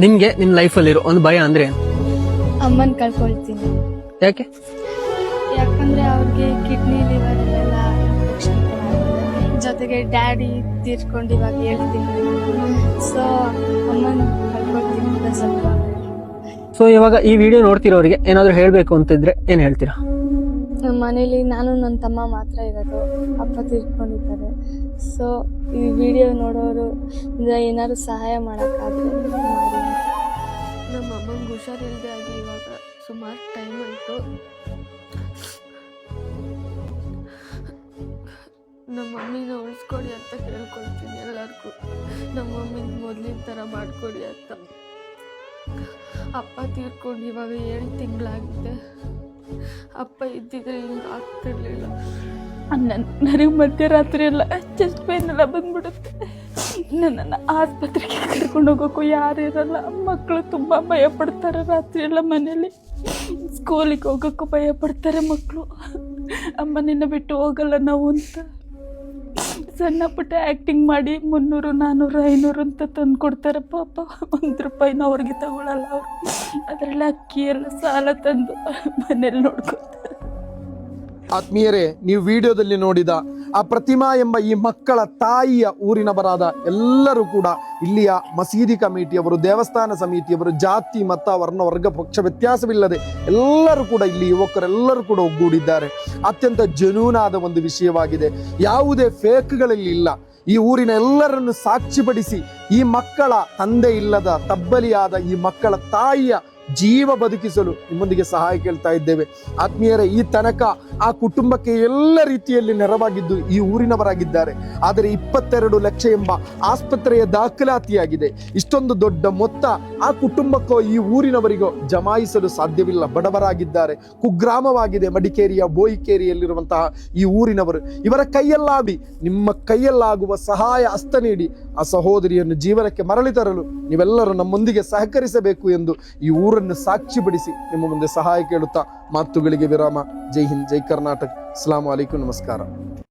ನಿನ್ಗೆ ನಿನ್ ಲೈಫಲ್ಲಿರೋ ಒಂದು ಭಯ ಅಂದ್ರೆ ಏನು? ಅಮ್ಮನ್ ಕಳ್ಕೊಳ್ತೀನಿ. ಯಾಕೆ? ಯಾಕಂದ್ರೆ ಅವ್ರಿಗೆ ಕಿಡ್ನಿ ಲಿವರ್ ಎಲ್ಲ ಇನ್ಫೆಕ್ಷನ್ ಜೊತೆಗೆ ಡ್ಯಾಡಿ ತೀರ್ಕೊಂಡು ಇವಾಗ ಹೇಳ್ತೀನಿ. ಸೊ ಅಮ್ಮನ್ ಕಳ್ಕೊಳ್ತೀನಿ ಅಂತ ಸ್ವಲ್ಪ. ಸೊ ಇವಾಗ ಈ ವಿಡಿಯೋ ನೋಡ್ತಿರೋರಿಗೆ ಏನಾದ್ರು ಹೇಳ್ಬೇಕು ಅಂತಿದ್ರೆ ಏನ್ ಹೇಳ್ತೀರಾ? ನಮ್ಮ ಮನೇಲಿ ನಾನು ನನ್ನ ತಮ್ಮ ಮಾತ್ರ ಇರೋದು, ಅಪ್ಪ ತೀರ್ಕೊಂಡಿದ್ದಾರೆ. ಸೊ ಈ ವಿಡಿಯೋ ನೋಡೋರು ಏನಾದ್ರು ಸಹಾಯ ಮಾಡೋಕ್ಕಾದ್ರೆ ಮಾಡಿ. ನಮ್ಮ ಅಮ್ಮಂಗೆ ಹುಷಾರಿಲ್ಲದೆ ಆಗಿ ಇವಾಗ ಸುಮಾರು ಟೈಮ್ ಆಯಿತು. ನಮ್ಮ ಮಮ್ಮಿನ ಉಳಿಸ್ಕೊಡಿ ಅಂತ ಕೇಳ್ಕೊಳ್ತೀನಿ ಎಲ್ಲರಿಗೂ. ನಮ್ಮ ಮಮ್ಮಿನ ಮೊದಲಿನ ಥರ ಮಾಡಿಕೊಡಿ ಅಂತ. ಅಪ್ಪ ತೀರ್ಕೊಂಡು ಇವಾಗ 7 ತಿಂಗಳಾಗಿದೆ. ಅಪ್ಪ ಇದ್ದಿದ್ರೆ ಹಿಂಗೆ ಆಗ್ತಿರ್ಲಿಲ್ಲ. ನನಗೆ ಮಧ್ಯರಾತ್ರಿ ಎಲ್ಲ ಚೆಸ್ಟ್ ಪೇನ್ ಎಲ್ಲ ಬಂದ್ಬಿಡುತ್ತೆ. ನನ್ನನ್ನು ಆಸ್ಪತ್ರೆಗೆ ಕರ್ಕೊಂಡು ಹೋಗೋಕ್ಕೂ ಯಾರು ಇರಲ್ಲ. ಮಕ್ಕಳು ತುಂಬ ಭಯ ಪಡ್ತಾರೆ ರಾತ್ರಿ ಎಲ್ಲ ಮನೇಲಿ. ಸ್ಕೂಲಿಗೆ ಹೋಗೋಕ್ಕೂ ಭಯ ಪಡ್ತಾರೆ ಮಕ್ಕಳು. ಅಮ್ಮ ನಿನ್ನ ಬಿಟ್ಟು ಹೋಗಲ್ಲ ನಾವು ಅಂತ ಸಣ್ಣ ಪುಟ್ಟ ಆ್ಯಕ್ಟಿಂಗ್ ಮಾಡಿ 300, 400, 500 ಅಂತ ತಂದು ಕೊಡ್ತಾರೆ. ಪಾಪ 1 ರೂಪಾಯಿನ ಅವ್ರಿಗೆ ತಗೊಳ್ಳಲ್ಲ ಅವರು. ಅದರಲ್ಲಿ ಅಕ್ಕಿ ಎಲ್ಲ ಸಾಲ ತಂದು ಮನೇಲಿ ನೋಡ್ಕೊತಾರೆ. ಆತ್ಮೀಯರೇ, ನೀವು ವಿಡಿಯೋದಲ್ಲಿ ನೋಡಿದ ಆ ಪ್ರತಿಮಾ ಎಂಬ ಈ ಮಕ್ಕಳ ತಾಯಿಯ ಊರಿನವರಾದ ಎಲ್ಲರೂ ಕೂಡ ಇಲ್ಲಿಯ ಮಸೀದಿ ಕಮಿಟಿಯವರು, ದೇವಸ್ಥಾನ ಸಮಿತಿಯವರು, ಜಾತಿ ಮತ ವರ್ಣ ವರ್ಗ ಪಕ್ಷ ವ್ಯತ್ಯಾಸವಿಲ್ಲದೆ ಎಲ್ಲರೂ ಕೂಡ ಇಲ್ಲಿ ಯುವಕರೆಲ್ಲರೂ ಕೂಡ ಒಗ್ಗೂಡಿದ್ದಾರೆ. ಅತ್ಯಂತ ಜೆನ್ಯೂನ್ ಒಂದು ವಿಷಯವಾಗಿದೆ. ಯಾವುದೇ ಫೇಕ್ಗಳಲ್ಲಿ ಇಲ್ಲ. ಈ ಊರಿನ ಎಲ್ಲರನ್ನು ಸಾಕ್ಷಿಪಡಿಸಿ ಈ ಮಕ್ಕಳ ತಂದೆ ಇಲ್ಲದ ತಬ್ಬಲಿಯಾದ ಈ ಮಕ್ಕಳ ತಾಯಿಯ ಜೀವ ಬದುಕಿಸಲು ನಿಮ್ಮೊಂದಿಗೆ ಸಹಾಯ ಕೇಳ್ತಾ ಇದ್ದೇವೆ. ಆತ್ಮೀಯರೇ, ಈ ತನಕ ಆ ಕುಟುಂಬಕ್ಕೆ ಎಲ್ಲ ರೀತಿಯಲ್ಲಿ ನೆರವಾಗಿದ್ದು ಈ ಊರಿನವರಾಗಿದ್ದಾರೆ. ಆದರೆ 22 ಲಕ್ಷ ಎಂಬ ಆಸ್ಪತ್ರೆಯ ದಾಖಲಾತಿಯಾಗಿದೆ. ಇಷ್ಟೊಂದು ದೊಡ್ಡ ಮೊತ್ತ ಆ ಕುಟುಂಬಕ್ಕೋ ಈ ಊರಿನವರಿಗೋ ಜಮಾಯಿಸಲು ಸಾಧ್ಯವಿಲ್ಲ. ಬಡವರಾಗಿದ್ದಾರೆ. ಕುಗ್ರಾಮವಾಗಿದೆ ಮಡಿಕೇರಿಯ ಬೋಯಿಕೇರಿಯಲ್ಲಿರುವಂತಹ ಈ ಊರಿನವರು. ಇವರ ಕೈಯಲ್ಲಾಗಿ ನಿಮ್ಮ ಕೈಯಲ್ಲಾಗುವ ಸಹಾಯ ಹಸ್ತ ನೀಡಿ ಆ ಸಹೋದರಿಯನ್ನು ಜೀವನಕ್ಕೆ ಮರಳಿ ತರಲು ನೀವೆಲ್ಲರೂ ನಮ್ಮೊಂದಿಗೆ ಸಹಕರಿಸಬೇಕು ಎಂದು ಈ ಊರನ್ನು ಸಾಕ್ಷಿಪಡಿಸಿ ನಿಮ್ಮ ಮುಂದೆ ಸಹಾಯ ಕೇಳುತ್ತಾ ಮಾತುಗಳಿಗೆ ವಿರಾಮ. ಜೈ ಹಿಂದ್, ಜೈ ಕರ್ನಾಟಕ. ಅಸ್ಸಲಾಮು ಅಲೈಕುಂ, ನಮಸ್ಕಾರ.